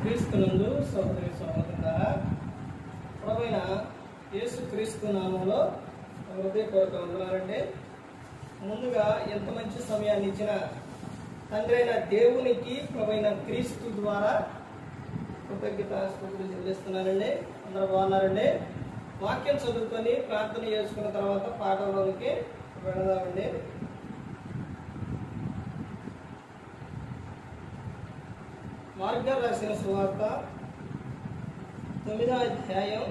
క్రీస్తునందు సహోదరి సహోదరులారా, ప్రభువైన యేసు క్రీస్తు నామంలో హృదయపూర్వక వందనాలండి. ముందుగా ఎంత మంచి సమయాన్ని ఇచ్చిన తండ్రి అయిన దేవునికి ప్రభువైన క్రీస్తు ద్వారా కృతజ్ఞతాస్తుతులు చెల్లిస్తున్నానండి. అందరూ బాగున్నారండి. వాక్యం చదువుకొని ప్రార్థన చేసుకున్న తర్వాత పాఠంలోనికి వెళదామండి. మార్గం రాసిన సువార్త 9వ అధ్యాయం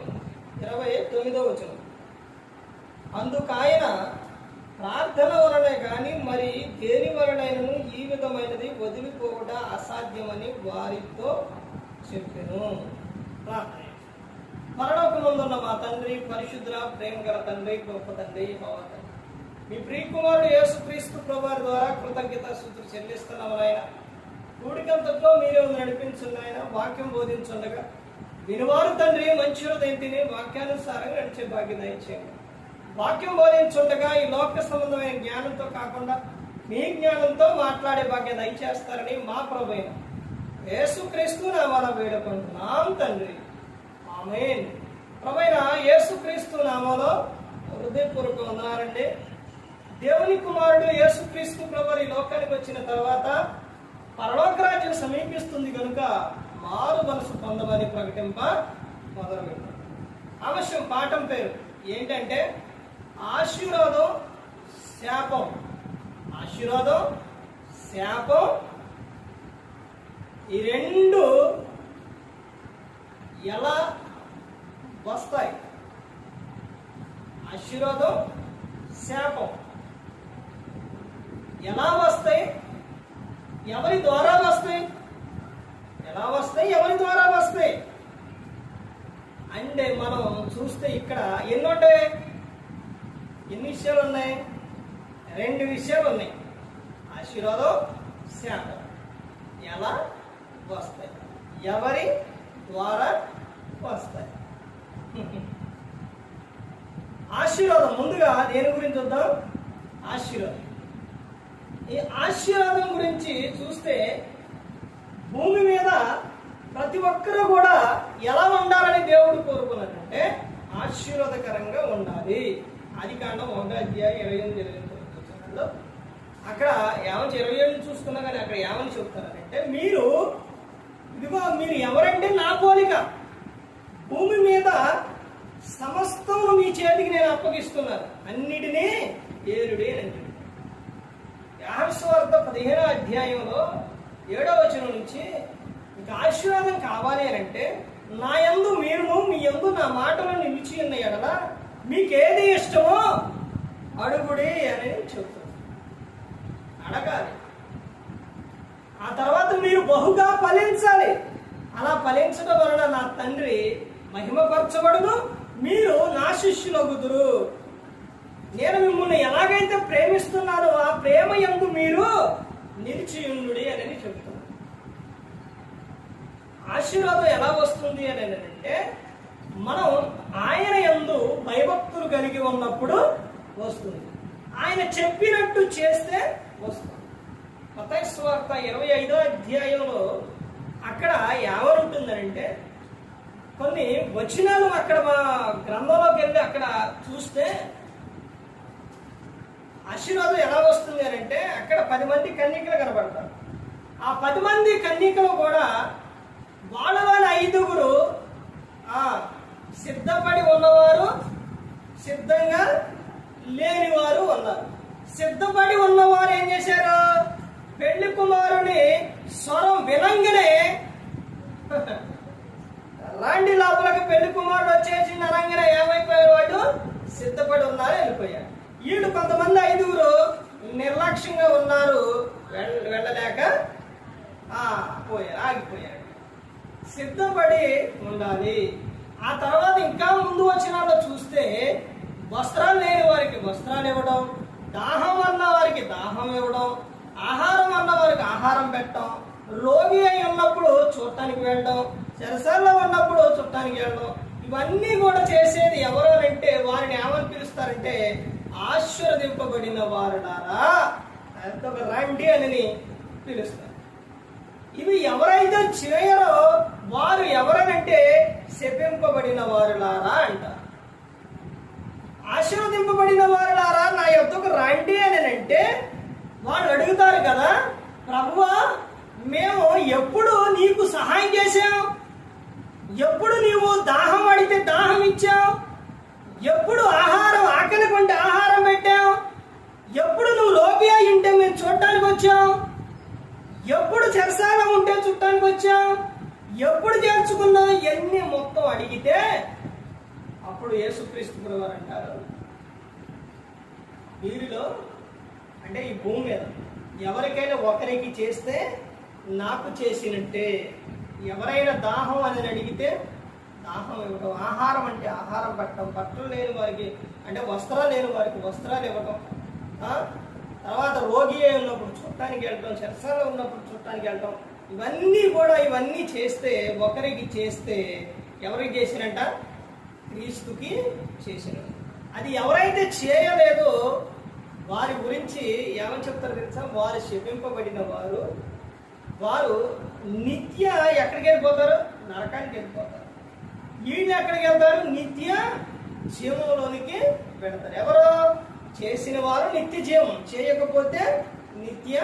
29వ వచనం. అందుకాయన ప్రార్థన వలనే కానీ మరి దేని వలనైనను ఈ విధమైనది వదిలిపోవట అసాధ్యమని వారితో చెప్పెను. ప్రార్థన. పరలోకమందున్న మా తండ్రి, పరిశుద్ధ ప్రేమ గల తండ్రి, గొప్ప తండ్రి, యెహోవా తండ్రి, మీ ప్రియకుమారుడు యేసుక్రీస్తు ప్రభువారి ద్వారా కృతజ్ఞతాస్తుతులు చెల్లిస్తున్నాము నాయన. కూడికంతట్లో మీరే నడిపించండి ఆయన. వాక్యం బోధించుండగా వినువారు తండ్రి మంచి హృదయం తిని వాక్యానుసారంగా నడిచే భాగ్యం దయచేయండి. వాక్యం బోధించుండగా ఈ లోక సంబంధమైన జ్ఞానంతో కాకుండా మీ జ్ఞానంతో మాట్లాడే భాగ్యం దయచేస్తారని మా ప్రభువైన యేసుక్రీస్తు నామాన వేడుకుంటున్నాం తండ్రి, ఆమేన్. ప్రభువైన యేసుక్రీస్తు నామంలో హృదయపూర్వక వందనాలండి. దేవుని కుమారుడు యేసుక్రీస్తు ప్రభువు ఈ లోకానికి వచ్చిన తర్వాత పరలోక రాజ్యం సమీపిస్తుంది కనుక మారు మనసు పొందమని ప్రకటింప మొదలు పెట్టాం. అవశ్యం పాఠం పేరు ఏంటంటే ఆశీర్వాదం, శాపం. ఆశీర్వాదం, శాపం, ఈ రెండు ఎలా వస్తాయి? ఆశీర్వాదం, శాపం ఎలా వస్తాయి? ఎవరి ద్వారా వస్తాయి? ఎలా వస్తాయి? ఎవరి ద్వారా వస్తాయి అంటే మనం చూస్తే ఇక్కడ ఎన్ని ఉంటాయి? ఎన్ని విషయాలు ఉన్నాయి? రెండు విషయాలు ఉన్నాయి. ఆశీర్వాదం, శాపం ఎలా వస్తాయి? ఎవరి ద్వారా వస్తాయి? ఆశీర్వాదం ముందుగా దేని గురించి చూద్దాం. ఆశీర్వాదం. ఈ ఆశీర్వాదం గురించి చూస్తే భూమి మీద ప్రతి ఒక్కరూ కూడా ఎలా ఉండాలని దేవుడు కోరుకున్నాడంటే ఆశీర్వాదకరంగా ఉండాలి. ఆదికాండం 1వ అధ్యాయం 28 అక్కడ ఏమని 27 చూసుకున్నా కానీ అక్కడ ఏమని చెప్తున్నారంటే మీరు ఎవరంటే నా పోలిక, భూమి మీద సమస్తం మీ చేతికి నేను అప్పగిస్తున్నాను, అన్నిటినీ ఏలుడే అని. యోహాను సువార్త 15వ అధ్యాయంలో 7వ వచనం నుంచి మీకు ఆశీర్వాదం కావాలి అని అంటే నా యందు మీరును మీ యందు నా మాటలు నిలిచి ఉన్న ఎడల మీకేది ఇష్టమో అడుగుడి అని చెప్తుంది. అడగాలి. ఆ తర్వాత మీరు బహుగా ఫలించాలి. అలా ఫలించడం వలన నా తండ్రి మహిమపరచబడును, మీరు నా శిష్యులగుదురు. నేను మిమ్మల్ని ఎలాగైతే ప్రేమిస్తున్నానో ఆ ప్రేమ యందు మీరు నిలిచియుండుడి అని చెప్తున్నాను. ఆశీర్వాదం ఎలా వస్తుంది అని అంటే మనం ఆయన యందు భయభక్తులు కలిగి ఉన్నప్పుడు వస్తుంది. ఆయన చెప్పినట్టు చేస్తే వస్తుంది. మత్తయి సువార్త 25వ అధ్యాయంలో అక్కడ ఏమనుంటుందంటే కొన్ని వచనాలు అక్కడ మా గ్రంథంలోకి వెళ్ళి అక్కడ చూస్తే ఆశీర్వాదం ఎలా వస్తుంది అని అంటే అక్కడ 10 మంది కన్యకలు కనబడతారు. ఆ 10 మంది కన్యకలు కూడా వాళ్ళ 5గురు సిద్ధపడి ఉన్నవారు, సిద్ధంగా లేనివారు ఉన్నారు. సిద్ధపడి ఉన్నవారు ఏం చేశారు? పెళ్లి కుమారుని స్వరం వినంగానే రాండి లోపలికి పెళ్లి కుమారుడు వచ్చేసి నరంగానే ఏమైపోయారు? వాళ్ళు సిద్ధపడి ఉన్నారు, వెళ్ళిపోయారు. వీళ్ళు కొంతమంది 5గురు నిర్లక్ష్యంగా ఉన్నారు, వెళ్ళలేక ఆగిపోయారు. సిద్ధపడి ఉండాలి. ఆ తర్వాత ఇంకా ముందు వచ్చినాలో చూస్తే వస్త్రాలు లేని వారికి వస్త్రాలు ఇవ్వడం, దాహం అన్న వారికి దాహం ఇవ్వడం, ఆహారం అన్న వారికి ఆహారం పెట్టడం, రోగి అయి ఉన్నప్పుడు చూడటానికి వెళ్ళడం, చెరసాల్లో ఉన్నప్పుడు చూడటానికి వెళ్ళడం, ఇవన్నీ కూడా చేసేది ఎవరు అంటే వారిని ఏమని పిలుస్తారంటే ఆశీర్వదింపబడిన వారులారా రండి అని పిలుస్తారు. ఇవి ఎవరైతే చేయరో శపింపబడిన వారులారా అంటారు. ఆశీర్వదింపబడిన వారులారా నా యొద్దకు రండి అని అంటే వాళ్ళు అడుగుతారు కదా, ప్రభువా మేము ఎప్పుడు నీకు సహాయం చేశాం, ఎప్పుడు నీవు దాహం అడిగితే దాహం ఇచ్చావు, ఎప్పుడు ఆహారం ఆకలి కొంటే ఆహారం పెట్టావు, ఎప్పుడు నువ్వు రోగి అయి ఉంటే మేము చూడటానికి వచ్చాం, ఎప్పుడు చెరసాల ఉంటే చుట్టానికి వచ్చాం, ఎప్పుడు చేర్చుకున్నాం, ఇవన్నీ మొత్తం అడిగితే అప్పుడు యేసుక్రీస్తు వారు అంటారు, వీరిలో అంటే ఈ భూమి మీద ఎవరికైనా ఒకరికి చేస్తే నాకు చేసినట్టే. ఎవరైనా దాహం అని అడిగితే దాహం ఇవ్వటం, ఆహారం అంటే ఆహారం పెట్టడం, బట్టలు లేని వారికి అంటే వస్త్రాలు లేని వారికి వస్త్రాలు ఇవ్వటం, తర్వాత రోగి ఉన్నప్పుడు చుట్టానికి వెళ్ళటం, చెరసాలలో ఉన్నప్పుడు చుట్టానికి వెళ్ళటం, ఇవన్నీ చేస్తే ఒకరికి చేస్తే ఎవరికి చేసినట్ట? క్రీస్తుకి చేసినట్టు. అది ఎవరైతే చేయలేదో వారి గురించి ఏమని చెప్తారు తెలుసా? వారు శపింపబడిన వారు, వారు నిత్య ఎక్కడికి వెళ్ళిపోతారు? నరకానికి వెళ్ళిపోతారు. వీళ్ళు ఎక్కడికి వెళ్తారు? నిత్య జీవంలోనికి వెళతారు. ఎవరు? చేసిన వారు నిత్య జీవం, చేయకపోతే నిత్య.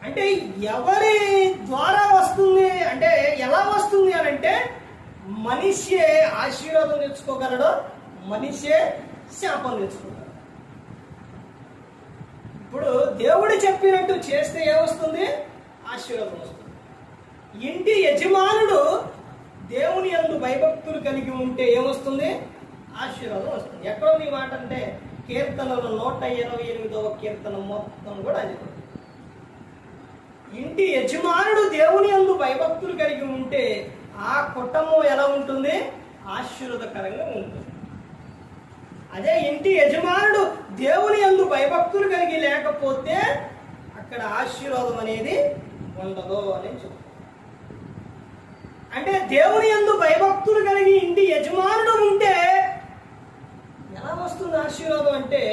అంటే ఎవరి ద్వారా వస్తుంది అంటే ఎలా వస్తుంది అని అంటే మనిషే ఆశీర్వాదం తెచ్చుకోగలడు, మనిషే శాపం తెచ్చుకోగలడు. ఇప్పుడు దేవుడు చెప్పినట్టు చేస్తే ఏమొస్తుంది? ఆశీర్వాదం వస్తుంది. ఇంటి యజమానుడు దేవుని యందు భయభక్తులు కలిగి ఉంటే ఏమొస్తుంది? ఆశీర్వాదం వస్తుంది. ఎక్కడో నీ మాట అంటే కీర్తనలో 128వ కీర్తన మొత్తం కూడా అది. ఇంటి యజమానుడు దేవుని యందు భయభక్తులు కలిగి ఉంటే ఆ కుటుంబం ఎలా ఉంటుంది? ఆశీర్వాదకరంగా ఉంటుంది. అదే ఇంటి యజమానుడు దేవుని యందు భయభక్తులు కలిగి లేకపోతే అక్కడ ఆశీర్వాదం అనేది ఉండదు అని చెప్తారు. అంటే దేవుని యందు భయభక్తులు కలిగి ఇంటి యజమానుడు ఉంటే ఎలా వస్తుంది ఆశీర్వాదం అంటే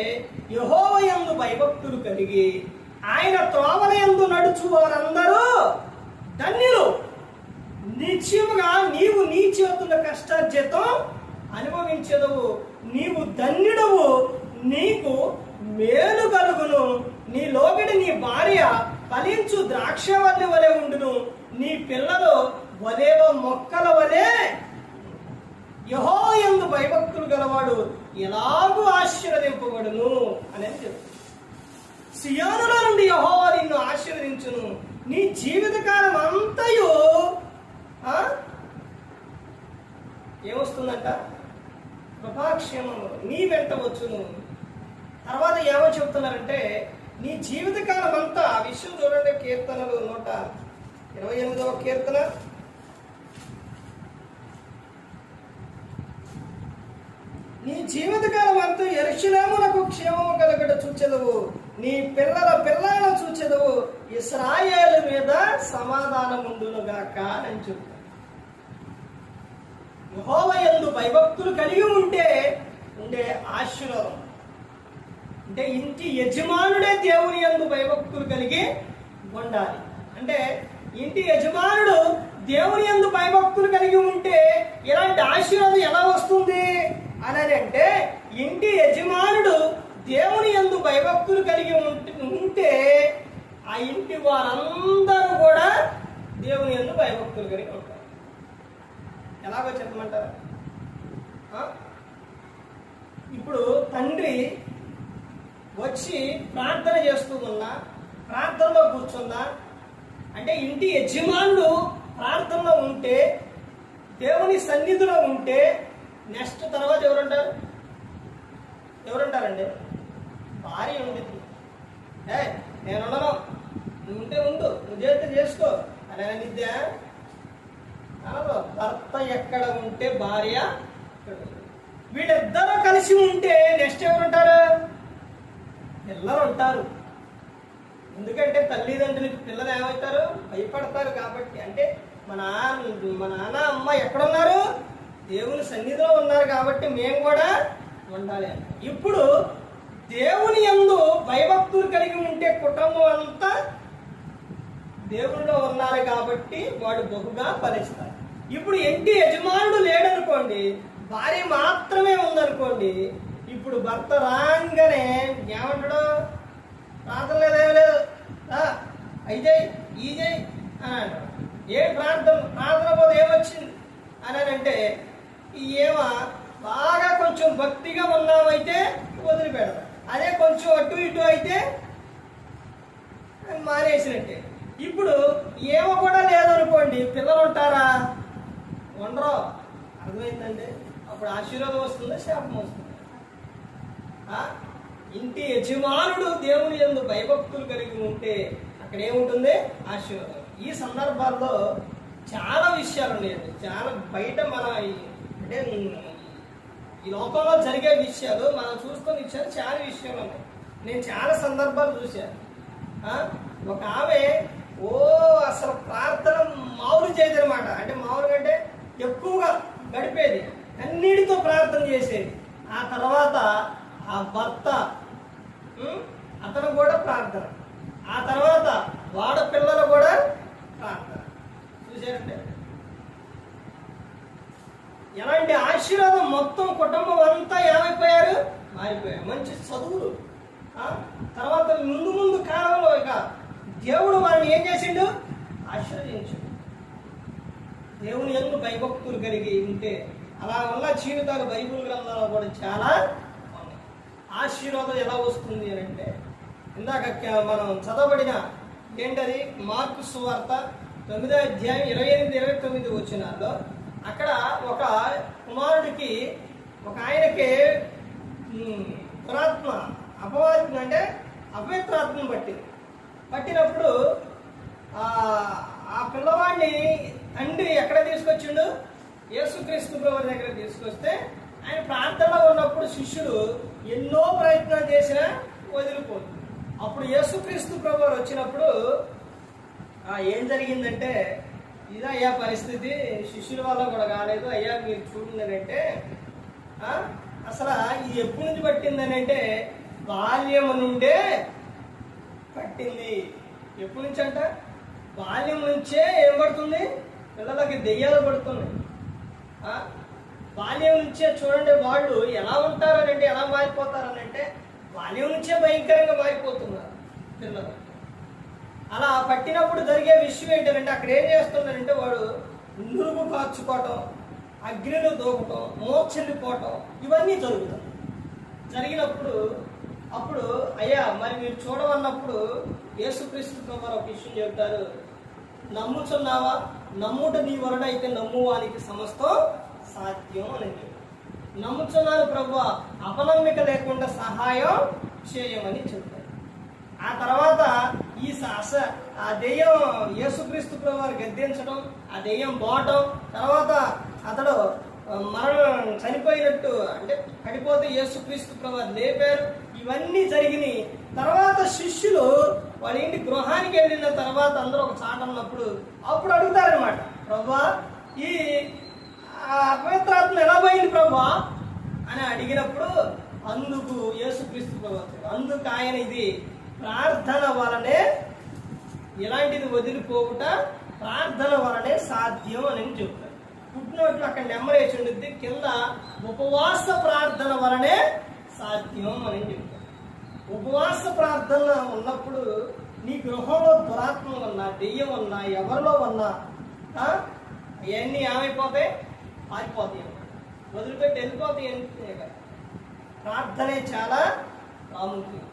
యెహోవా యందు భయభక్తులు కలిగి ఆయన త్రోవల యందు నడుచు వారందరూ ధన్యులు. నిశ్చయముగా నీవు నీ చేతుల కష్టార్జితం అనుభవించదవు, నీవు ధన్యుడవు, నీకు మేలు కలుగును, నీ లోబడి నీ భార్య ఫలించు ద్రాక్షవల్లి వలె ఉండును, నీ పిల్లలు వలేవ మొక్కల వలె. యెహోవా యందు భయభక్తులు గలవాడు ఎలాగూ ఆశీర్వదింపబడును అనేది చెప్తుంది. సియోనులో నుండి యెహోవా నిన్ను ఆశీర్వదించును, నీ జీవితకాలం అంతయు ఏమొస్తుందంట? కృపాక్షేమము నీ వెంట వచ్చును. తర్వాత ఏమో చెప్తున్నారంటే నీ జీవితకాలం అంతా, ఆ విషయం చూడండి, కీర్తనలు 128వ కీర్తన నీ జీవితకాలం అంతా యెరూషలేమునకు క్షేమము కలుగుట చూచెదవు, నీ పిల్లల పిల్లలను చూచెదవు, ఇశ్రాయేలు మీద సమాధానం ఉండునుగాక అని చెప్తారు. యెహోవా యందు భయభక్తులు కలిగి ఉంటే ఉండే ఆశీర్వాదం అంటే ఇంటి యజమానుడే దేవుని యందు భయభక్తులు కలిగి ఉండాలి. అంటే ఇంటి యజమానుడు దేవుని యందు భయభక్తులు కలిగి ఉంటే ఇలాంటి ఆశీర్వాదం ఎలా వస్తుంది అని అంటే ఇంటి యజమానుడు దేవుని యందు భయభక్తులు కలిగి ఉంటే ఆ ఇంటి వారందరూ కూడా దేవుని యందు భయభక్తులు కలిగి ఉంటారు. ఎలాగో చెప్పమంటారా? ఇప్పుడు తండ్రి వచ్చి ప్రార్థన చేస్తూ ఉన్నా, ప్రార్థనలో కూర్చున్నా అంటే ఇంటి యజమానుడు ప్రార్థనలో ఉంటే, దేవుని సన్నిధిలో ఉంటే నెక్స్ట్ తర్వాత ఎవరుంటారు? ఎవరుంటారండి? భార్య ఉండిద్ది. నేను ఉండను, నువ్వు ఉంటే ఉండు, నువ్వు చేస్తే చేసుకో అని అనిద్దా? భర్త ఎక్కడ ఉంటే భార్య వీళ్ళిద్దరూ కలిసి ఉంటే నెక్స్ట్ ఎవరుంటారు? పిల్లలు ఉంటారు. ఎందుకంటే తల్లిదండ్రులకి పిల్లలు ఏమవుతారు? భయపడతారు. కాబట్టి అంటే మా నాన్న అమ్మ ఎక్కడున్నారు? దేవుని సన్నిధిలో ఉన్నారు కాబట్టి మేము కూడా ఉండాలి. ఇప్పుడు దేవుని యందు భయభక్తులు కలిగి ఉంటే కుటుంబం అంతా దేవునిలో ఉన్నారు కాబట్టి వాడు బహుగా ఫలిస్తారు. ఇప్పుడు ఇంటి యజమానుడు లేడనుకోండి, భార్య మాత్రమే ఉందనుకోండి, ఇప్పుడు భర్త రాగానే ఏమంటాడు? ప్రార్థన లేదు, ఏమి లేదు, అయితే ఈ చేయి అని అంటాడు. ఏ ప్రార్థన పోతే ఏమొచ్చింది అని అంటే ఏమో బాగా కొంచెం భక్తిగా ఉన్నామైతే వదిలిపెడతాం, అదే కొంచెం అటు ఇటు అయితే మానేసినట్టే. ఇప్పుడు ఏమో కూడా లేదనుకోండి, పిల్లలు ఉంటారా? ఉండరు. అర్థమైందండి? అప్పుడు ఆశీర్వాదం వస్తుందా, శాపం వస్తుందా? ఇంటి యజమానుడు దేవుని యందు భయభక్తులు కలిగి ఉంటే అక్కడ ఏముంటుంది? ఆశీర్వాదం. ఈ సందర్భాల్లో చాలా విషయాలు ఉన్నాయండి. చాలా బయట మన అంటే ఈ లోకంలో జరిగే విషయాలు మనం చూసుకొని ఇచ్చారు. చాలా విషయాలు ఉన్నాయి. నేను చాలా సందర్భాలు చూశాను. ఒక ఆమె అసలు ప్రార్థన మామూలు చేయదు అనమాట. అంటే మామూలుగా అంటే ఎక్కువగా గడిపేది, అన్నిటితో ప్రార్థన చేసేది. ఆ తర్వాత ఆ భర్త అతను కూడా ప్రార్థన, ఆ తర్వాత వాడ పిల్లలు కూడా ప్రార్థన. చూసారంటే ఎలాంటి ఆశీర్వాదం! మొత్తం కుటుంబం అంతా ఏమైపోయారు? మారిపోయారు. మంచి చదువులు. తర్వాత ముందు కాలంలో ఇక దేవుడు వారిని ఏం చేసిండు? ఆశీర్వదించాడు. దేవుని యందు భయభక్తులు కలిగి ఉంటే అలా వల్ల జీవితాలు బైబిల్ గ్రంథాల్లో కూడా చాలా ఆశీర్వాదం ఎలా వస్తుంది అని అంటే, ఇందాక మనం చదవబడిన ఏంటది? మార్కు సువార్త 9వ అధ్యాయం 28-29 వచనాల్లో అక్కడ ఒక కుమారుడికి, ఒక ఆయనకి దురాత్మ, అపవాది అంటే అపవిత్రాత్మను పట్టినప్పుడు ఆ పిల్లవాడిని తండ్రి ఎక్కడ తీసుకొచ్చిండు? యేసుక్రీస్తు ప్రభువు దగ్గర తీసుకొస్తే ఆయన ప్రార్థనలో ఉన్నప్పుడు శిష్యులు ఎన్నో ప్రయత్నాలు చేసినా వదిలిపోతుంది. అప్పుడు యేసుక్రీస్తు ప్రభువు వచ్చినప్పుడు ఏం జరిగిందంటే, ఇదయ్యా పరిస్థితి, శిష్యుల వల్ల కూడా కాలేదు, అయ్యా మీరు చూడండి అంటే, అసలు ఇది ఎప్పటి నుంచి పట్టిందని అంటే బాల్యము నుండే పట్టింది. ఎప్పటి నుంచి అంట? బాల్యం నుంచే ఏం పడుతుంది? పిల్లలకి దెయ్యాలు పడుతున్నాయి. బాల్యం నుంచే చూడండి వాళ్ళు ఎలా ఉంటారని అంటే, ఎలా మారిపోతారని అంటే బాల్యం నుంచే భయంకరంగా మారిపోతున్నారు పిల్లలు. అలా పట్టినప్పుడు జరిగే విషయం ఏంటంటే, అక్కడ ఏం చేస్తున్నారంటే వాడు నురుగు కార్చుకోవటం, అగ్నిలో దూకటం, మోచెల్లిపోవటం, ఇవన్నీ జరుగుతాయి. జరిగినప్పుడు అప్పుడు అయ్యా మరి మీరు చూడవన్నప్పుడు యేసుక్రీస్తు ప్రభువు ఒక విషయం చెప్తారు, నమ్ముచున్నావా? నమ్ముట నీ వలన అయితే నమ్మువానికి సమస్తం సాధ్యం అని చెప్పి, నమ్ముచున్నాను ప్రభువా, అపనమ్మిక లేకుండా సహాయం చేయమని చెప్తారు. ఆ తర్వాత ఆ దెయ్యం యేసుక్రీస్తు ప్రభువు గద్దించడం, ఆ దెయ్యం పోవటం, తర్వాత అతడు చనిపోయినట్టు అంటే పడిపోతే యేసుక్రీస్తు ప్రభువు లేపారు. ఇవన్నీ జరిగినాయి. తర్వాత శిష్యులు వాళ్ళ ఇంటి గృహానికి వెళ్ళిన తర్వాత అందరూ ఒక చాట ఉన్నప్పుడు అప్పుడు అడుగుతారనమాట, ప్రభువా ఈ అపవిత్రాత్మ ఎలా పోయింది ప్రభువా అని అడిగినప్పుడు అందుకు యేసుక్రీస్తు ప్రభువు, అందుకు ఆయన ఇది ప్రార్థన వలనే, ఇలాంటిది వదిలిపోవుట ప్రార్థన వలనే సాధ్యం అని చెప్తారు. పుట్టినట్లు అక్కడ నెమ్మరేసి ఉండిద్ది, కింద ఉపవాస ప్రార్థన వలనే సాధ్యం అని చెప్తారు. ఉపవాస ప్రార్థన ఉన్నప్పుడు నీ గృహంలో దురాత్మ ఉన్నా, దెయ్యం ఉన్నా, ఎవరిలో ఉన్నా అవన్నీ ఏమైపోతాయి? పారిపోతాయి, వదిలిపెట్టి వెళ్ళిపోతాయి. ప్రార్థనే చాలా ప్రాముఖ్యం.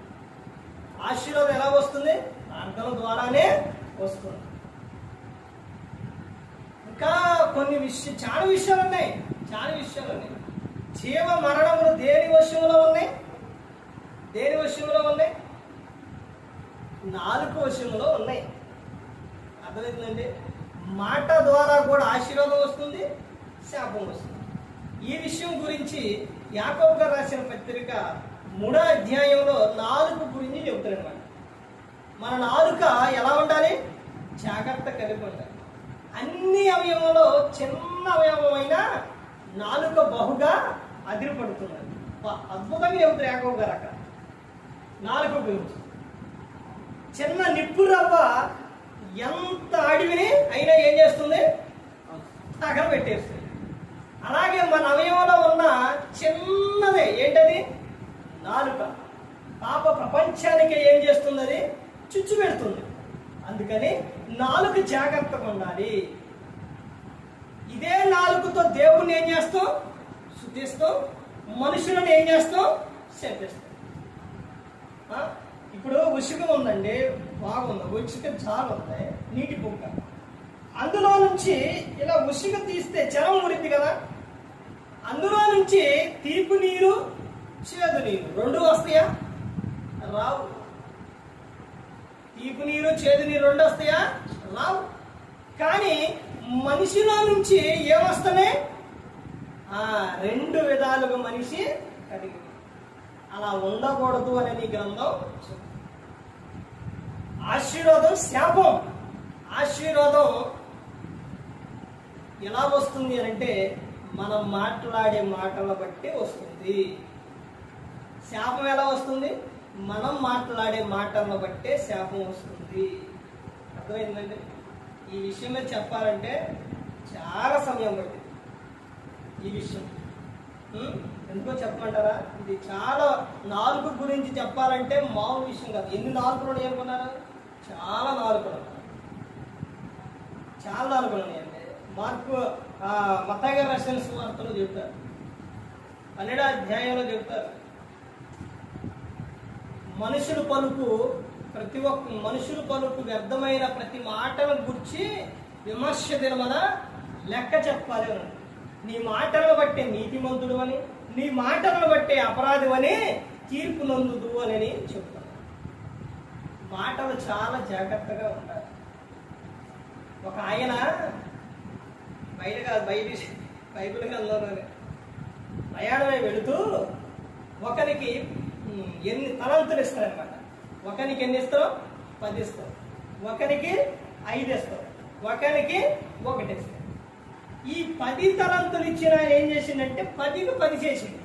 ఆశీర్వాదం ఎలా వస్తుంది? ప్రార్థన ద్వారానే వస్తుంది. ఇంకా చాలా విషయాలు ఉన్నాయి. జీవ మరణములు దేని వశంలో ఉన్నాయి? నాలుక వశంలో ఉన్నాయి. అర్థమవుతుందండి? మాట ద్వారా కూడా ఆశీర్వాదం వస్తుంది, శాపం వస్తుంది. ఈ విషయం గురించి యాకోబు గారు రాసిన పత్రిక 3వ అధ్యాయంలో నాలుక గురించి చెబుతారనమాట. మన నాలుక ఎలా ఉండాలి? జాగ్రత్త కలిగి ఉండాలి. అన్ని అవయవంలో చిన్న అవయవమైన నాలుక బహుగా అదిరిపడుతున్నది. అద్భుతంగా చెబుతారు యాకోబు గారు అక్కడ నాలుక గురించి. చిన్న నిప్పు రవ్వ ఎంత అడవిని అయినా ఏం చేస్తుంది? తగలబెట్టేస్తుంది. అలాగే మన అవయవంలో ఉన్న చిన్నదే ఏంటది? నాలుక. పాప ప్రపంచానికి ఏం చేస్తుంది? అది చుచ్చు పెడుతుంది. అందుకని నాలుక జాగ్రత్తగా ఉండాలి. ఇదే నాలుకతో దేవుణ్ణి ఏం చేస్తాం? శుద్ధిస్తాం. మనుషులను ఏం చేస్తాం? శపిస్తాం. ఇప్పుడు ఉసుక ఉందండి, బాగుంది. ఉసుక చాలా ఉంది, నీటి బుక్క. అందులో నుంచి ఇలా ఉసుక తీస్తే జలం ఉడిద్ది కదా. అందులో నుంచి తీపి నీరు, చేదు నీరు రెండు వస్తాయా? రావు. తీపి నీరు, చేదు నీరు రెండు వస్తాయా? రావు. కానీ మనిషిలో నుంచి ఏమొస్తాయి? రెండు విధాలుగా మనిషి కలిగి. అలా ఉండకూడదు అనే నీ గ్రంథం. ఆశీర్వాదం, శాపం. ఆశీర్వాదం ఎలా వస్తుంది అంటే మనం మాట్లాడే మాటల బట్టి వస్తుంది. శాపం ఎలా వస్తుంది? మనం మాట్లాడే మాటలను బట్టే శాపం వస్తుంది. అర్థమైందండి? ఈ విషయం మీద చెప్పాలంటే చాలా సమయం పట్టింది. ఈ విషయం ఎందుకో చెప్పమంటారా? ఇది చాలా నాలుగు గురించి చెప్పాలంటే మామూలు విషయం కాదు. ఎన్ని నాలుగులు ఉన్నాయి అనుకున్నారా? చాలా నాలుగులు ఉన్నాయండి. మార్కు మత్తయి గారి రచన సువార్తలో చెప్తారు, 12వ అధ్యాయంలో చెప్తారు, మనుషుల పలుకు వ్యర్థమైన ప్రతి మాటను గురించి విమర్శ దినమన లెక్క చెప్పాలి అని. నీ మాటలను బట్టే నీతిమంతుడు అని, నీ మాటలను బట్టే అపరాధం అని తీర్పు నందుదు అని చెప్తాను. మాటలు చాలా జాగ్రత్తగా ఉండాలి. ఒక ఆయన బైబిల్ గ్రంథంలోనే ప్రయాణమై వెళుతూ ఒకరికి ఎన్ని తలంతులు ఇస్తారనమాట. ఒకరికి ఎన్ని ఇస్తారో? 10 ఇస్తారు. ఒకరికి 5 ఇస్తారు. ఒకరికి 1 ఇస్తారు. ఈ 10 తలంతులు ఇచ్చిన ఆయన ఏం చేసిందంటే 10కి 10 చేసింది.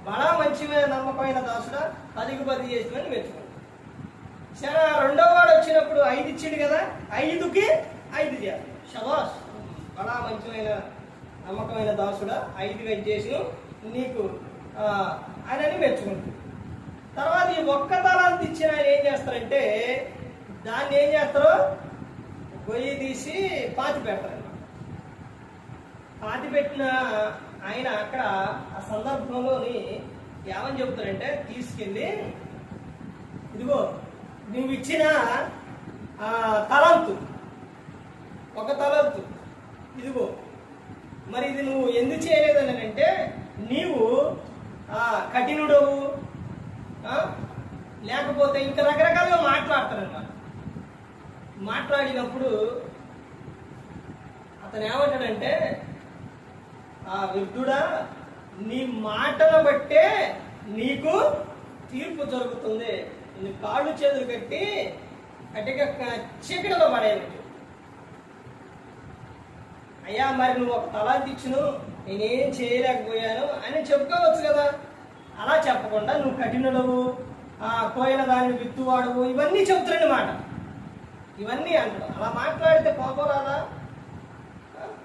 బడా మంచిమైన నమ్మకమైన దాసుడా 10కి 10 చేసిందని మెచ్చుకోండి. సరే, రెండో వాడు వచ్చినప్పుడు 5 ఇచ్చిండు కదా, 5కి 5 చేయాలి. శబాష్, బడా మంచిమైన నమ్మకమైన దాసుడా 5కి చేసిన నీకు ఆయనని మెచ్చుకుంటుంది. తర్వాత ఈ 1 తలాంతు ఇచ్చిన ఆయన ఏం చేస్తారంటే దాన్ని ఏం చేస్తారు? గొయ్యి తీసి పాతి పెడతారు. పాతి పెట్టిన ఆయన అక్కడ ఆ సందర్భంలోని ఏమని చెబుతారంటే, తీసుకెళ్ళి ఇదిగో నువ్వు ఇచ్చిన తలంతు, 1 తలంతు ఇదిగో, మరి ఇది నువ్వు ఎందుకు చేయలేదని అంటే నీవు కఠినుడవు, లేకపోతే ఇంకా రకరకాలుగా మాట్లాడతారన్నమాట. మాట్లాడినప్పుడు అతను ఏమంటాడంటే, వృద్ధుడా నీ మాటను బట్టే నీకు తీర్పు జరుగుతుంది. నీ కాళ్ళు చేతులు కట్టి గట్టిగా చీకటిలో పడేయచ్చు. అయ్యా మరి నువ్వు 1 తలాంతు ఇచ్చును, నేనేం చేయలేకపోయాను అని చెప్పుకోవచ్చు కదా. అలా చెప్పకుండా నువ్వు కఠినుడవు, కోయిన దాన్ని విత్తువాడవు, ఇవన్నీ చెబుతున్నాడు మాట. ఇవన్నీ అంటాడు. అలా మాట్లాడితే కోపం రాదా?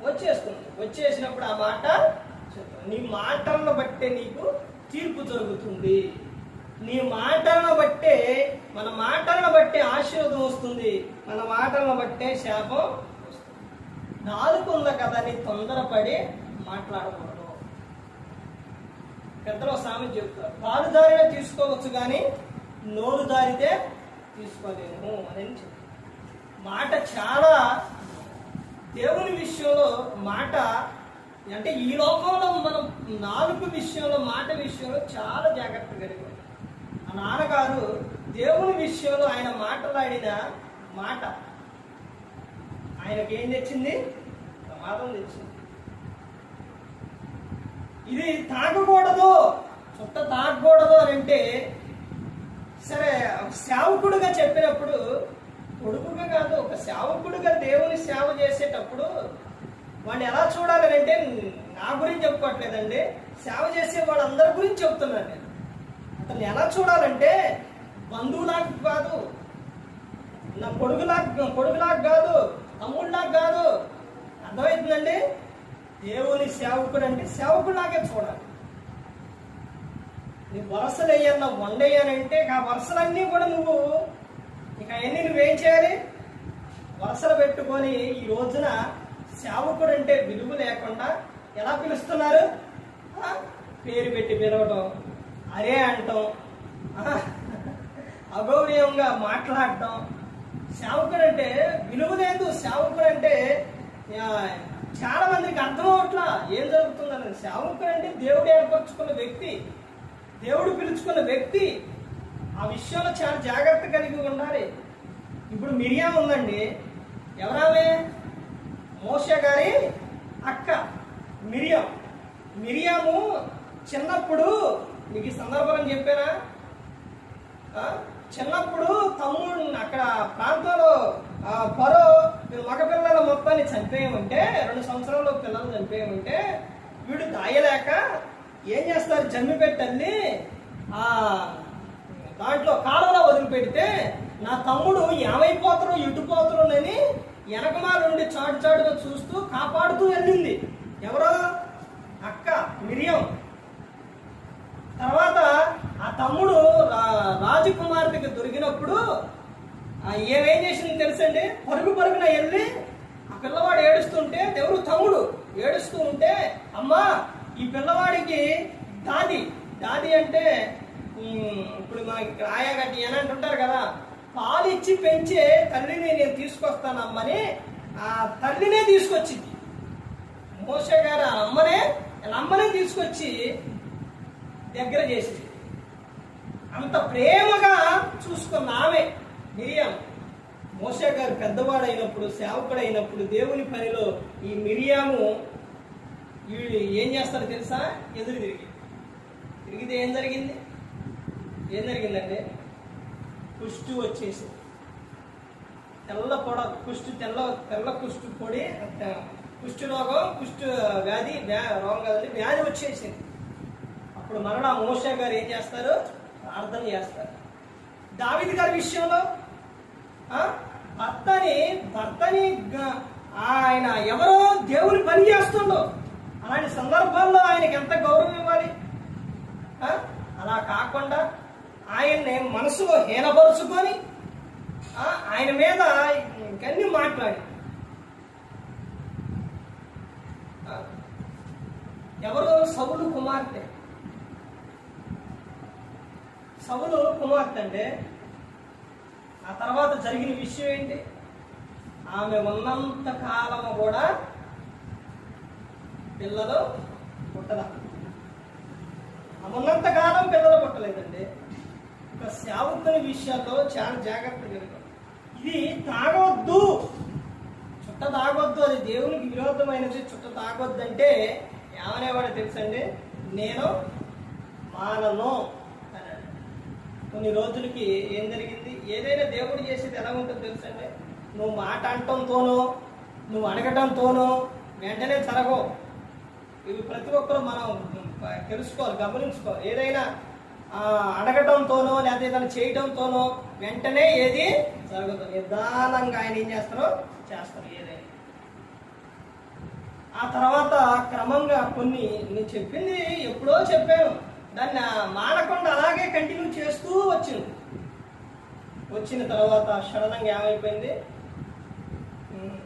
వచ్చేస్తుంది. వచ్చేసినప్పుడు ఆ మాట చెప్తాను. నీ మాటలను బట్టే నీకు తీర్పు జరుగుతుంది. నీ మాటలను బట్టే, మన మాటలను బట్టే ఆశీర్వాదం వస్తుంది, మన మాటలను బట్టే శాపం వస్తుంది. నాలుక ఉంది కదా నీ తొందరపడి మాట్లాడకూడదు. పెద్దలు సామెత చెప్తారు, కాలు దారినే తీసుకోవచ్చు కానీ నోరు దారితే తీసుకోలేము అని చెప్తారు. మాట చాలా దేవుని విషయంలో మాట అంటే ఈ లోకంలో మనం నాలుగు విషయంలో, మాట విషయంలో చాలా జాగ్రత్త కలిగి ఉన్నాం. ఆ నాన్నగారు దేవుని విషయంలో ఆయన మాట్లాడిన మాట ఆయనకి ఏం తెచ్చింది? ప్రమాదం తెచ్చింది. ఇది తాగకూడదు, చుట్ట తాగకూడదు అని అంటే సరే, సేవకుడుగా చెప్పినప్పుడు, కొడుకుగా కాదు, ఒక సేవకుడుగా దేవుని సేవ చేసేటప్పుడు వాడిని ఎలా చూడాలని అంటే, నా గురించి చెప్పుకోవట్లేదండి, సేవ చేసే వాళ్ళందరి గురించి చెప్తున్నాను నేను. అతన్ని ఎలా చూడాలంటే బంధువులాగా కాదు, నా కొడుకులాగా కాదు, తమ్ముడిలాగా కాదు. అర్థమవుతుందండి? దేవుని సేవకుడు అంటే సేవకుడిలాగే చూడాలి. నీ వరసలు వేయన్నా వండేయనంటే ఆ వరసలన్నీ కూడా నువ్వు ఇక అవన్నీ నువ్వేం చేయాలి? వరసలు పెట్టుకొని ఈ రోజున సేవకుడు అంటే విలువ లేకుండా ఎలా పిలుస్తున్నారు? పేరు పెట్టి పిలవటం, అరే అంటాం, అగౌరవంగా మాట్లాడటం. సేవకుడు అంటే విలువ లేదు. సేవకుడు అంటే చాలా మందికి అర్థం అవట్లా ఏం జరుగుతుందని. సేవకుడు అంటే దేవుడు ఏర్పరచుకున్న వ్యక్తి, దేవుడు పిలుచుకున్న వ్యక్తి. ఆ విషయంలో చాలా జాగ్రత్త కలిగి ఉండాలి. ఇప్పుడు మిరియాము ఉందండి. ఎవరామే? మోషే గారి అక్క మిరియాము చిన్నప్పుడు, మీకు ఈ సందర్భం చెప్పానా? చిన్నప్పుడు తమ్ముడు అక్కడ ప్రాంతంలో పరో మగ పిల్లల మొత్తాన్ని చంపేయమంటే, 2 సంవత్సరాల పిల్లలు చంపేయమంటే వీడు దాయలేక ఏం చేస్తారు? జమ్మి పెట్టల్ని దాంట్లో కాలంలో వదిలిపెడితే నా తమ్ముడు ఏమైపోతారో ఇటుపోతారోనని వెనకమాలుండి చాటుగా చూస్తూ కాపాడుతూ వెళ్ళింది. ఎవరో? అక్క మిరియం. తర్వాత ఆ తమ్ముడు రాజకుమార్తెకి దొరికినప్పుడు ఏమేం చేసింది తెలుసండి? పరుగున వెళ్ళి ఆ పిల్లవాడు ఏడుస్తుంటే, దేవుడు తమ్ముడు ఏడుస్తూ ఉంటే, అమ్మా ఈ పిల్లవాడికి దాది అంటే ఇప్పుడు మనకి ఇక్కడ ఆయాగడ్డి అని అంటుంటారు కదా, పాలు ఇచ్చి పెంచే తల్లిని నేను తీసుకొస్తానమ్మని ఆ తల్లినే తీసుకొచ్చింది. మోషే గారు అమ్మనే తీసుకొచ్చి దగ్గర చేసింది. అంత ప్రేమగా చూసుకున్న ఆమె మిరియాము. మోషే గారు పెద్దవాడైనప్పుడు, సేవకుడైనప్పుడు దేవుని పనిలో ఈ మిరియాము వీడు ఏం చేస్తారో తెలుసా? ఎదురు తిరిగితే ఏం జరిగిందంటే కుష్టు వచ్చేసింది. తెల్ల కుష్టు పొడి, కుష్టు రోగం, కుష్టు వ్యాధి రోగం కదండి, వ్యాధి వచ్చేసింది. అప్పుడు మరలా మోషే గారు ఏం చేస్తారు? ప్రార్థన చేస్తారు. దావీదు గారి విషయంలో భర్తని ఆయన ఎవరో దేవుని పని చేస్తుండో అలాంటి సందర్భాల్లో ఆయనకి ఎంత గౌరవం ఇవ్వాలి? అలా కాకుండా ఆయన్ని మనసులో హీనపరుచుకొని ఆయన మీద ఇంకన్నీ మాట్లాడి, ఎవరు? సౌలు కుమార్తె అంటే ఆ తర్వాత జరిగిన విషయం ఏంటి? ఆమె ఉన్నంత కాలము కూడా పిల్లలు పుట్టదా? ఉన్నంత కాలం పిల్లలు పుట్టలేదండి. ఒక సేవకుని విషయాల్లో చాలా జాగ్రత్తగా ఉంటాం. ఇది తాగొద్దు, చుట్ట తాగొద్దు, అది దేవునికి విరోధమైనది. చుట్ట తాగొద్దు అంటే ఏమనేవాడో తెలుసండి? నేను మానను అన్నాడు. కొన్ని రోజులకి ఏం జరిగింది? ఏదైనా దేవుడు చేసేది ఎలా ఉంటుందో తెలుసండి? నువ్వు మాట అంటంతోనో నువ్వు అడగటంతోనో వెంటనే జరగవు. ఇవి ప్రతి ఒక్కరూ మనం తెలుసుకోవాలి, గమనించుకోవాలి. ఏదైనా అడగటంతోనో లేకపోతే ఏదైనా చేయటంతోనో వెంటనే ఏది జరగదు. నిదానంగా ఆయన ఏం చేస్తారో చేస్తారు ఏదైనా. ఆ తర్వాత క్రమంగా కొన్ని నేను చెప్పింది ఎప్పుడో చెప్పాను, దాన్ని మానకుండా అలాగే కంటిన్యూ చేస్తూ వచ్చిన తర్వాత సడన్గా ఏమైపోయింది?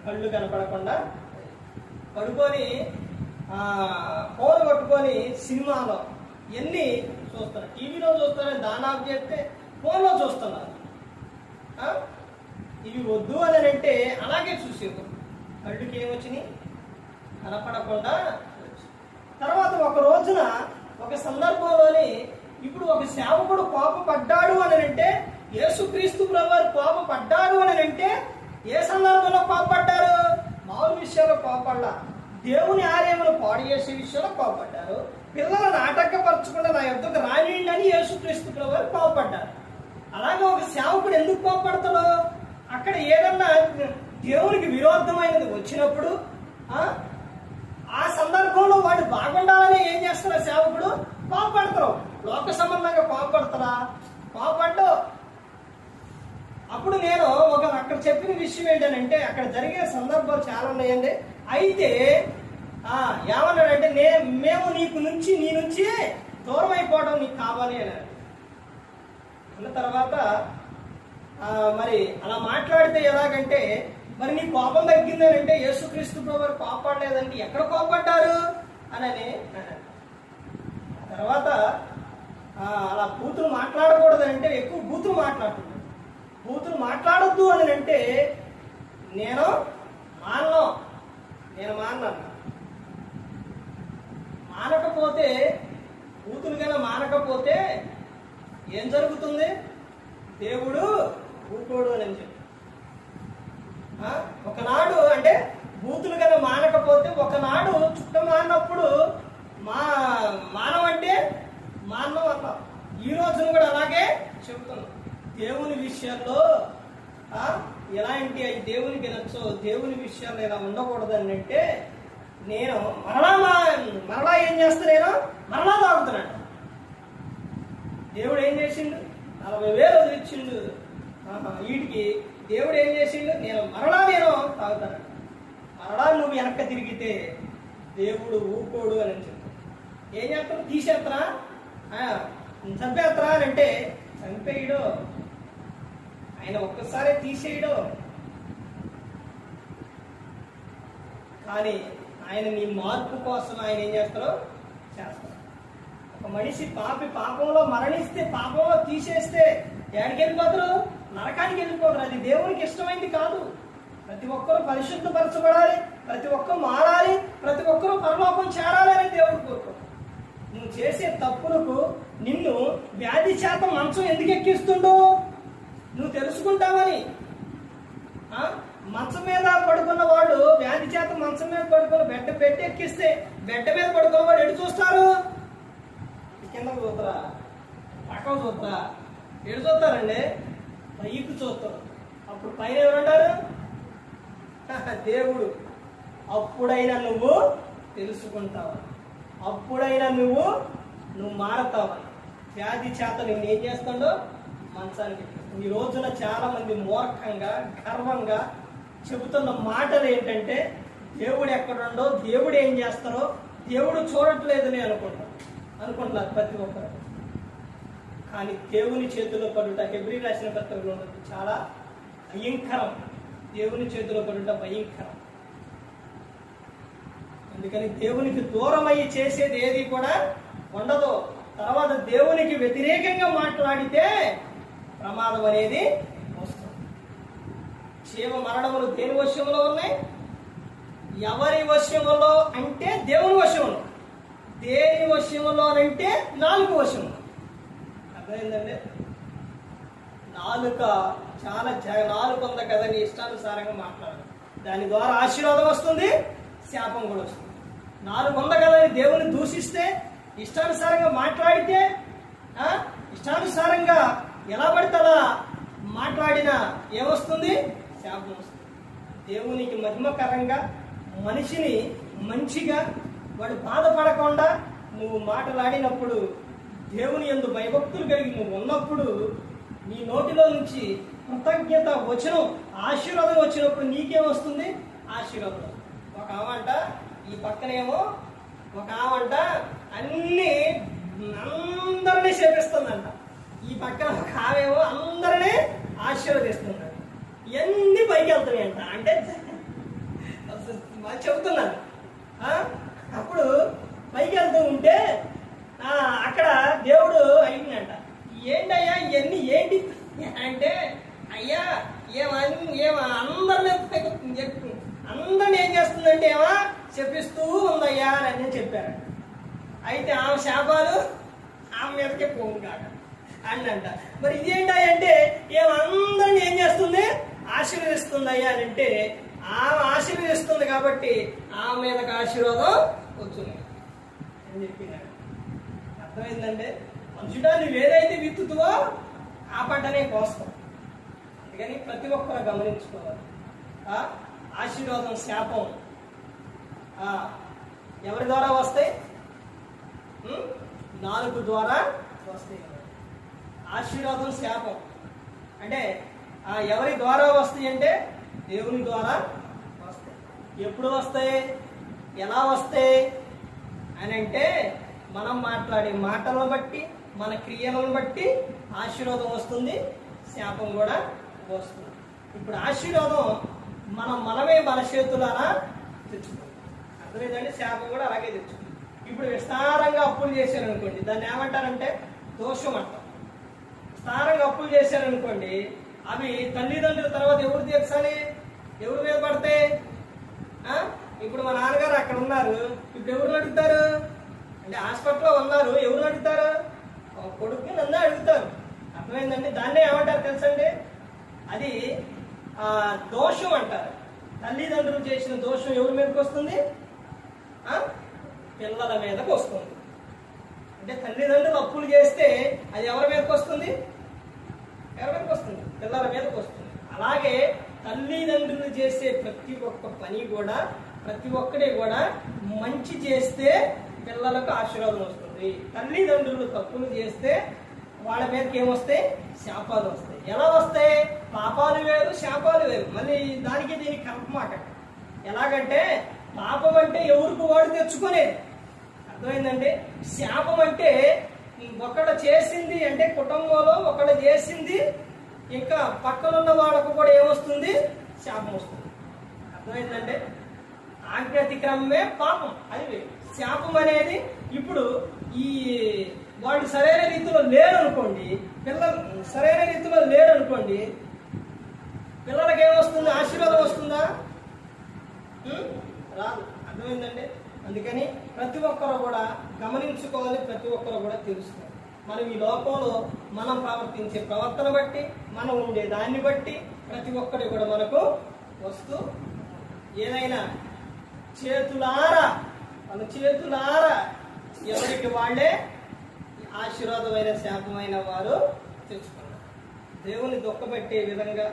కళ్ళు కనపడకుండా పడుకొని ఫోన్ కొట్టుకొని సినిమాలో ఎన్ని చూస్తున్నారు, టీవీలో చూస్తున్నారు, దాని ఆఫ్ చేస్తే ఫోన్లో చూస్తున్నారు. ఇవి వద్దు అని అంటే అలాగే చూసేది. కళ్ళుకి ఏమొచ్చినాయి? కనపడకుండా. తర్వాత ఒక రోజున ఒక సందర్భంలోని ఇప్పుడు ఒక సేవకుడు కోపపడ్డాడు అని అంటే, యేసుక్రీస్తు ప్రభువారు కోపపడ్డారు అని అంటే ఏ సందర్భంలో కోపపడ్డారు? మామూలు విషయాల్లో కోపపడ్డా, దేవుని ఆలయమును పాడు చేసే విషయంలో కోపపడ్డారు. పిల్లలను ఆటంకపరచకుండా నా యొద్దకు రానియండి అని యేసుక్రీస్తు ప్రభువారు కోపపడ్డారు. అలాగే ఒక సేవకుడు ఎందుకు కోపపడతాడో, అక్కడ ఏదన్నా దేవునికి విరోధమైనది వచ్చినప్పుడు ఆ సందర్భంలో వాడు బాగుండాలని ఏం చేస్తారా? సేవకుడు కోపపడతారు. లోక సంబంధంగా కోపపడతారా? కోపపడ్డు. అప్పుడు నేను అక్కడ చెప్పిన విషయం ఏంటంటే, అక్కడ జరిగే సందర్భాలు చాలా ఉన్నాయండి. అయితే ఏమన్నాడంటే, మేము నీ నుంచి దూరం అయిపోవడం నీకు కావాలి అన్నాడు. అన్న తర్వాత మరి అలా మాట్లాడితే ఎలాగంటే, మరి నీ కోపం తగ్గిందని అంటే, యేసుక్రీస్తు ప్రభువు కోపడలేదంటే ఎక్కడ కోపడ్డారు అని తర్వాత అలా బూతులు మాట్లాడకూడదంటే ఎక్కువ బూతులు మాట్లాడుతున్నాడు. బూతులు మాట్లాడొద్దు అని అంటే నేను మానను. మానకపోతే బూతులు కన్నా మానకపోతే ఏం జరుగుతుంది? దేవుడు ఊరుకోడు అని చెప్పి ఒకనాడు అంటే బూతులు కన్నా మానకపోతే ఒకనాడు చుట్ట మానప్పుడు మానవంటే మానవం అన్నాం. ఈ రోజున కూడా అలాగే చెబుతున్నాం. దేవుని విషయాల్లో ఎలాంటి అవి దేవునికి నచ్చో, దేవుని విషయాల్లో ఇలా ఉండకూడదని అంటే నేను మరలా ఏం చేస్తా? నేను మరలా తాగుతున్నాను. దేవుడు ఏం చేసిండు? 40,000 వదిలిచ్చిండు. వీటికి దేవుడు ఏం చేసిండు? మరలా తాగుతాను. మరలా నువ్వు వెనక్కి తిరిగితే దేవుడు ఊరుకోడు అని చెప్పి ఏం చేస్తాడు? తీసేస్తారా, చంపేస్తారా అని అంటే చంపేయడు. ఆయన ఒక్కసారి తీసేయడు. కానీ ఆయన నీ మార్పు కోసం ఆయన ఏం చేస్తారో చేస్తారు. ఒక మనిషి పాపంలో మరణిస్తే, పాపంలో తీసేస్తే ఎక్కడికి వెళ్ళిపోతారు? నరకానికి వెళ్ళిపోతారు. అది దేవునికి ఇష్టమైంది కాదు. ప్రతి ఒక్కరూ పరిశుద్ధపరచబడాలి, ప్రతి ఒక్కరూ మారాలి, ప్రతి ఒక్కరూ పరలోకం చేరాలి అని దేవుడు కోరుకో. నువ్వు చేసే తప్పులకు నిన్ను వ్యాధి చేత మంచం ఎందుకు ఎక్కిస్తుండో నువ్వు తెలుసుకుంటావని. మంచం మీద పడుకున్న వాడు వ్యాధి చేత మంచం మీద పడుకుని బెడ్ ఎక్కిస్తే బెడ్ మీద పడుకున్న వాడు ఎటు చూస్తారు? కింద చూస్తారా, పక్కన చూస్తారా? ఎటు చూస్తారండి? పైకి చూస్తారు. అప్పుడు పైన ఎవరుంటారు? దేవుడు. అప్పుడైనా నువ్వు తెలుసుకుంటావా? అప్పుడైనా నువ్వు మారతావా? వ్యాధి చేత నేను ఏం చేస్తాడో మంచానికి. ఈ రోజున చాలా మంది మూర్ఖంగా, గర్వంగా చెబుతున్న మాటలు ఏంటంటే, దేవుడు ఎక్కడుండో, దేవుడు ఏం చేస్తారో దేవుడు చూడట్లేదని అనుకుంటున్నారు ప్రతి ఒక్కరు. కానీ దేవుని చేతిలో పడుట, హెబ్రీ రాసిన పత్రికలో ఉన్నది, చాలా భయంకరం. దేవుని చేతిలో పడుట భయంకరం. అందుకని దేవునికి దూరం అయ్యి చేసేది ఏది కూడా ఉండదు. తర్వాత దేవునికి వ్యతిరేకంగా మాట్లాడితే ప్రమాదం అనేది వస్తుంది. జీవ మరణములు దేని వశంలో ఉన్నాయి? ఎవరి వశంలో అంటే దేవుని వశంలో. దేని వశంలో అంటే నాలుగు వశంలో. అర్థమైందండి? నాలుక ఉంది కదా, నీ ఇష్టానుసారంగా మాట్లాడాలి. దాని ద్వారా ఆశీర్వాదం వస్తుంది, శాపం కూడా వస్తుంది. నాలుగు ఉంది కదా అని దేవుని దూషిస్తే, ఇష్టానుసారంగా మాట్లాడితే, ఇష్టానుసారంగా ఎలా పడితే అలా మాట్లాడినా ఏమొస్తుంది? శాపం వస్తుంది. దేవునికి మహిమకరంగా, మనిషిని మంచిగా, వాడు బాధపడకుండా నువ్వు మాట్లాడినప్పుడు, దేవుని యందు భయభక్తులు కలిగి నువ్వు ఉన్నప్పుడు, నీ నోటిలో నుంచి కృతజ్ఞత వచనం, ఆశీర్వాదం వచ్చినప్పుడు నీకేమొస్తుంది? ఆశీర్వాదం. ఒక ఆమంట ఈ పక్కనేమో, ఒక ఆమంట అందరినీ చేపిస్తుందంట. ఈ పక్కన ఒక ఆమెమో అందరినీ ఆశీర్వదిస్తుందంట. ఇవన్నీ పైకి వెళ్తున్నాయంట. అంటే చెబుతున్నాను. అప్పుడు పైకి వెళ్తూ ఉంటే అక్కడ దేవుడు అడిగినంట, ఏంటయ్యా ఇవన్నీ ఏంటి అంటే, అయ్యా అందరిని ఏం చేస్తుందంటే చెప్పిస్తూ ఉందయ్యా అని చెప్పారు. అయితే ఆమె శాపాలు ఆమె మీదకే పోను కాక అంట. మరి ఇదేంటంటే అందరిని ఏం చేస్తుంది? ఆశీర్వదిస్తుందయ్యా అని అంటే, ఆమె ఆశీర్వదిస్తుంది కాబట్టి ఆమె మీదకి ఆశీర్వాదం వచ్చింది అని చెప్పినాడు. అర్థమైందంటే, మనుషుడా నువ్వు ఏదైతే విత్తుతువో ఆ పంటనే కోస్తాం. అందుకని ప్రతి ఒక్కరు గమనించుకోవాలి. ఆశీర్వాదం, శాపం ఎవరి ద్వారా వస్తాయి? నాలుగు ద్వారా వస్తాయి. ఆశీర్వాదం, శాపం అంటే ఎవరి ద్వారా వస్తాయి అంటే దేవుని ద్వారా వస్తాయి. ఎప్పుడు వస్తాయి, ఎలా వస్తాయి అని అంటే మనం మాట్లాడే మాటలను బట్టి, మన క్రియలను బట్టి ఆశీర్వాదం వస్తుంది, శాపం కూడా వస్తుంది. ఇప్పుడు ఆశీర్వాదం మనమే మన చేతులారా తెచ్చుకోవాలి. అర్థమైందండి? శాపం కూడా అలాగే తెచ్చుకోవాలి. ఇప్పుడు విస్తారంగా అప్పులు చేశారనుకోండి, దాన్ని ఏమంటారంటే దోషం అంటారు. విస్తారంగా అప్పులు చేశారనుకోండి, అవి తల్లిదండ్రుల తర్వాత ఎవరు తీర్చాలి? ఎవరి మీద పడతాయి? ఇప్పుడు మా నాన్నగారు అక్కడ ఉన్నారు, ఇప్పుడు ఎవరు అడుగుతారు అంటే హాస్పిటల్లో ఉన్నారు, ఎవరు అడుగుతారు? కొడుకుని నన్ను అడుగుతారు. అర్థమైందండి? దాన్నే ఏమంటారు తెలుసండి? అది దోషం అంటారు. తల్లిదండ్రులు చేసిన దోషం ఎవరి మీదకి వస్తుంది? పిల్లల మీదకి వస్తుంది. అంటే తల్లిదండ్రులు అప్పులు చేస్తే అది ఎవరి మీదకి వస్తుంది? ఎవరి మీదకి వస్తుంది? పిల్లల మీదకి వస్తుంది. అలాగే తల్లిదండ్రులు చేసే ప్రతి ఒక్క పని కూడా, ప్రతి ఒక్కడే కూడా మంచి చేస్తే పిల్లలకు ఆశీర్వాదం వస్తుంది. తల్లిదండ్రులు తప్పులు చేస్తే వాళ్ళ మీదకి ఏమొస్తాయి? శాపాలు వస్తాయి. ఎలా వస్తాయి? పాపాలు వేరు, శాపాలు వేరు. మళ్ళీ దానికి దీనికి కలపమాట. ఎలాగంటే పాపం అంటే ఎవరికి వాడు తెచ్చుకునేది. అర్థమైందండి? శాపం అంటే ఒకడు చేసింది అంటే కుటుంబంలో ఒకడు చేసింది ఇంకా పక్కనున్న వాళ్ళకు కూడా ఏమొస్తుంది? శాపం వస్తుంది. అర్థమైందంటే ఆజ్ఞాతిక్రమమే పాపం. అది శాపం అనేది ఇప్పుడు ఈ వాళ్ళు సరైన రీతిలో లేరు అనుకోండి, పిల్లలు సరైన రీతిలో లేరు అనుకోండి, పిల్లలకి ఏమొస్తుంది? ఆశీర్వాదం వస్తుందా? రాదు. అర్థమైందండి? అందుకని ప్రతి ఒక్కరు కూడా గమనించుకోవాలి, ప్రతి ఒక్కరు కూడా తెలుసుకోవాలి. మనం ఈ లోకంలో మనం ప్రవర్తించే ప్రవర్తన బట్టి, మనం ఉండే దాన్ని బట్టి ప్రతి ఒక్కరి కూడా మనకు వస్తూ ఏదైనా చేతులారా మన చేతులారా ఎవరికి వాళ్ళే ఆశీర్వాదమైన శాపమైన వారు తెచ్చుకున్నారు. దేవుని దుఃఖపెట్టే విధంగా,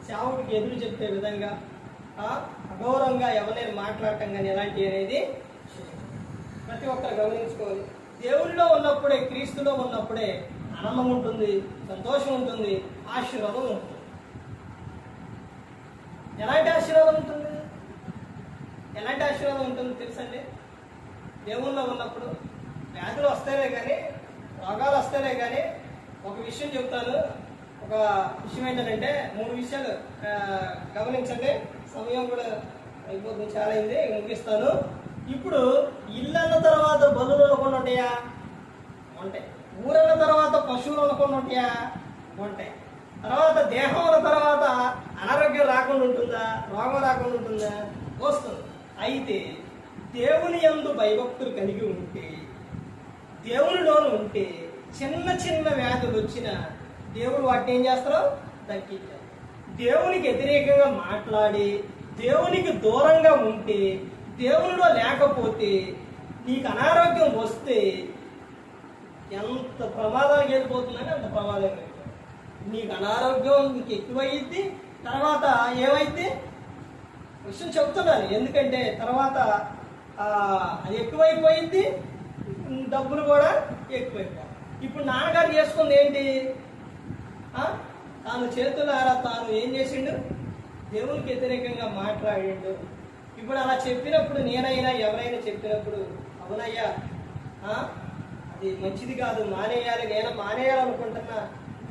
శావుడికి ఎదురు చెప్పే విధంగా, అగౌరవంగా ఎవరైనా మాట్లాడటం కానీ ఎలాంటి అనేది ప్రతి ఒక్కరు గమనించుకోవాలి. దేవునిలో ఉన్నప్పుడే, క్రీస్తులో ఉన్నప్పుడే ఆనందం ఉంటుంది, సంతోషం ఉంటుంది, ఆశీర్వాదం ఉంటుంది. ఎలాంటి ఆశీర్వాదం ఉంటుంది? ఎలాంటి ఆశీర్వాదం ఉంటుంది తెలుసండి? దేవుల్లో ఉన్నప్పుడు వ్యాధులు వస్తేనే కానీ, రోగాలు వస్తేనే కానీ. ఒక విషయం చెప్తాను. ఒక విషయం ఏంటంటే 3 విషయాలు గమనించండి. సమయం కూడా అయిపోతుంది, చాలా అయింది, ముగిస్తాను. ఇప్పుడు ఇల్లు అన్న తర్వాత బదులు అనుకుని ఉంటాయా? ఉంటాయి. ఊరన్న తర్వాత పశువులు అనుకుని ఉంటాయా? ఉంటాయి. తర్వాత దేహం అన్న తర్వాత అనారోగ్యం రాకుండా ఉంటుందా? రోగం రాకుండా ఉంటుందా? వస్తుంది. అయితే దేవుని యందు భయభక్తులు కలిగి ఉంటే, దేవునిలోను ఉంటే, చిన్న చిన్న వ్యాధులు వచ్చిన దేవుడు వాటిని ఏం చేస్తారో తగ్గించారు. దేవునికి వ్యతిరేకంగా మాట్లాడి, దేవునికి దూరంగా ఉంటే, దేవునిలో లేకపోతే నీకు అనారోగ్యం వస్తే ఎంత ప్రమాదానికి వెళ్ళిపోతుందని అంత ప్రమాదం. నీకు అనారోగ్యం నీకు ఎక్కువయ్యిద్ది. తర్వాత ఏమైద్ది? విషయం చెప్తున్నాను. ఎందుకంటే తర్వాత అది ఎక్కువైపోయింది, డబ్బులు కూడా ఎక్కువైపోయి. ఇప్పుడు నాన్నగారు చేసుకుంది ఏంటి? తాను చేతులారా తాను ఏం చేసిండు? దేవునికి వ్యతిరేకంగా మాట్లాడిండు. ఇప్పుడు అలా చెప్పినప్పుడు, నేనైనా ఎవరైనా చెప్పినప్పుడు, అవునయ్యా అది మంచిది కాదు, మానేయాలి, నేను మానేయాలనుకుంటున్నా,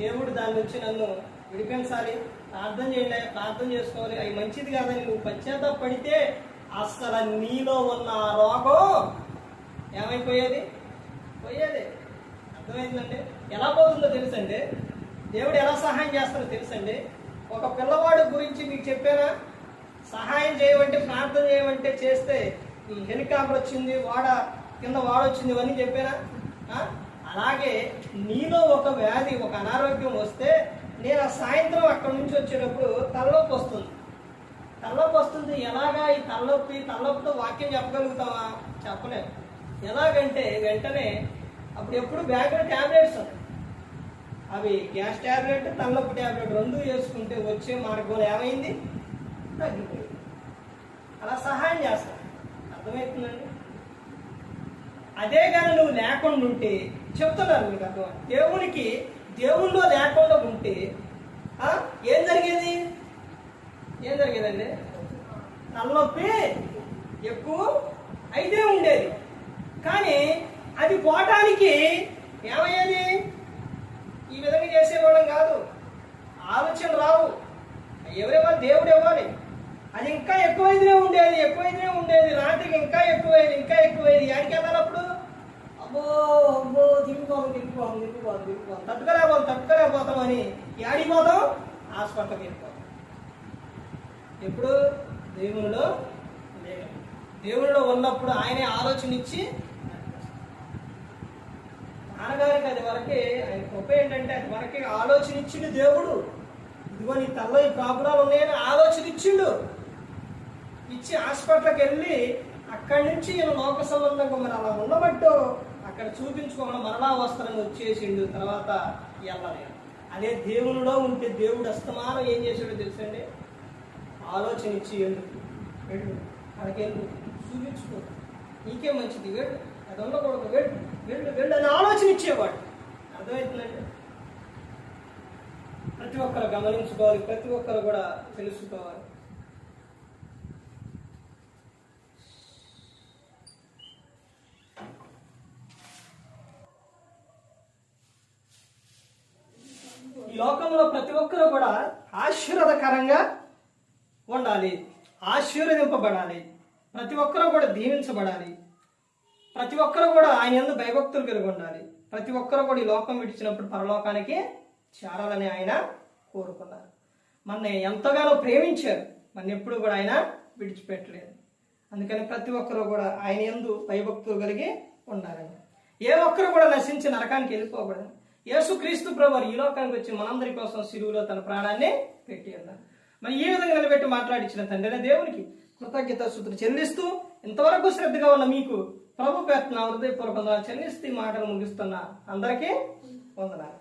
దేవుడు దాని నుంచి నన్ను విడిపించాలి, ప్రార్థన చేయండి, ప్రార్థన చేసుకోవాలి, అది మంచిది కాదని నువ్వు పశ్చాత్తాపడితే అసలు నీలో ఉన్న ఆ రోగం ఏమైపోయేది? పోయేది. అర్థమైందండి? ఎలా పోతుందో తెలుసండి? దేవుడు ఎలా సహాయం చేస్తారో తెలుసండి? ఒక పిల్లవాడు గురించి మీకు చెప్పానా? సహాయం చేయమంటే, ప్రార్థన చేయమంటే చేస్తే హెలికాప్టర్ వచ్చింది, కింద వాడొచ్చింది, ఇవన్నీ చెప్పానా? అలాగే నీలో ఒక వ్యాధి, ఒక అనారోగ్యం వస్తే, నేను ఆ సాయంత్రం అక్కడి నుంచి వచ్చేటప్పుడు తలనొప్పి వస్తుంది. తలనొప్పి వస్తుంది. ఎలాగా ఈ తలనొప్పితో వాక్యం చెప్పగలుగుతావా? చెప్పలేము. ఎలాగంటే వెంటనే అప్పుడు ఎప్పుడు బ్యాగ్లో ట్యాబ్లెట్స్ ఉన్నాయి, అవి గ్యాస్ ట్యాబ్లెట్, తలనొప్పి ట్యాబ్లెట్ 2 వేసుకుంటే వచ్చే మార్గంలో ఏమైంది? తగ్గిపోయింది. అలా సహాయం చేస్తాను. అర్థమవుతుందండి? అదే కానీ నువ్వు లేకుండా ఉంటే, చెప్తున్నాను మీకు అర్థం, దేవునిలో లేకుండా ఉంటే ఏం జరిగేది? ఏం జరిగేదండి? తలనొప్పి ఎక్కువ అయితే ఉండేది. కానీ అది పోవటానికి ఏమయ్యేది? ఈ విధంగా చేసేవాళ్ళం కాదు. ఆలోచన రావు. ఎవరెవరు? దేవుడు ఇవ్వాలి. అది ఇంకా ఎక్కువైతేనే ఉండేది. రాత్రికి ఇంకా ఎక్కువైంది. యాడికి వెళ్ళాలి అప్పుడు? అబ్బో అబ్బో తిరిగిపోతాం. తట్టుకోలేకపోతామని యాడికి పోతాం? హాస్పిటల్కి వెళ్ళిపోతాం. ఎప్పుడు? దేవునిలో ఉన్నప్పుడు ఆయనే ఆలోచన ఇచ్చి, నాన్నగారికి అది వరకే ఆయన గొప్ప ఏంటంటే అది వరకే ఆలోచన ఇచ్చిండు దేవుడు. ఇదిగో నీ తల్లో ఈ ప్రాబ్లాలు ఉన్నాయని ఆలోచన ఇచ్చి హాస్పిటల్కి వెళ్ళి అక్కడి నుంచి ఈయన లోక సంబంధంగా మరి అలా ఉండబట్టు అక్కడ చూపించుకోవడం మరణావస్థలను వచ్చేసిండు. తర్వాత వెళ్ళలేదు. అదే దేవునిలో ఉంటే దేవుడు అస్తమానం ఏం చేసాడో తెలుసండి? ఆలోచన ఇచ్చి వెళ్ళు అక్కడికెళ్ళు, చూపించుకో, నీకే మంచిది, వెళ్ళు, అది ఉండకూడదు, వెళ్ళు అని ఆలోచన ఇచ్చేవాడు. అర్థమవుతుందండి? ప్రతి ఒక్కరు గమనించుకోవాలి, ప్రతి ఒక్కరు కూడా తెలుసుకోవాలి. ఈ లోకంలో ప్రతి ఒక్కరు కూడా ఆశీర్వాదకరంగా ఉండాలి, ఆశీర్వదింపబడాలి. ప్రతి ఒక్కరు కూడా దీవించబడాలి. ప్రతి ఒక్కరు కూడా ఆయన యందు భయభక్తులు కలిగి ఉండాలి. ప్రతి ఒక్కరు కూడా ఈ లోకం విడిచినప్పుడు పరలోకానికి చేరాలని ఆయన కోరుకున్నారు. మన ఎంతగానో ప్రేమించారు, మన ఎప్పుడు కూడా ఆయన విడిచిపెట్టలేదు. అందుకని ప్రతి ఒక్కరు కూడా ఆయన యందు భయభక్తులు కలిగి ఉండాలని. ఏ ఒక్కరు కూడా నశించి నరకానికి వెళ్ళిపోకూడదు. యేసుక్రీస్తు ప్రభువు ఈ లోకానికి వచ్చి మనందరి కోసం సిలువలో తన ప్రాణాన్ని పెట్టి ఉన్నారు. మరి ఈ విధంగా నిలబెట్టి మాట్లాడించిన తండ్రి దేవునికి కృతజ్ఞతాస్తుతులు చెల్లిస్తూ, ఇంతవరకు శ్రద్ధగా ఉన్న మీకు ప్రభు పేరున హృదయపూర్వక వందనాలు చెల్లిస్తూ ఈ మాటలు ముగిస్తున్నా. అందరికీ వందనాలు.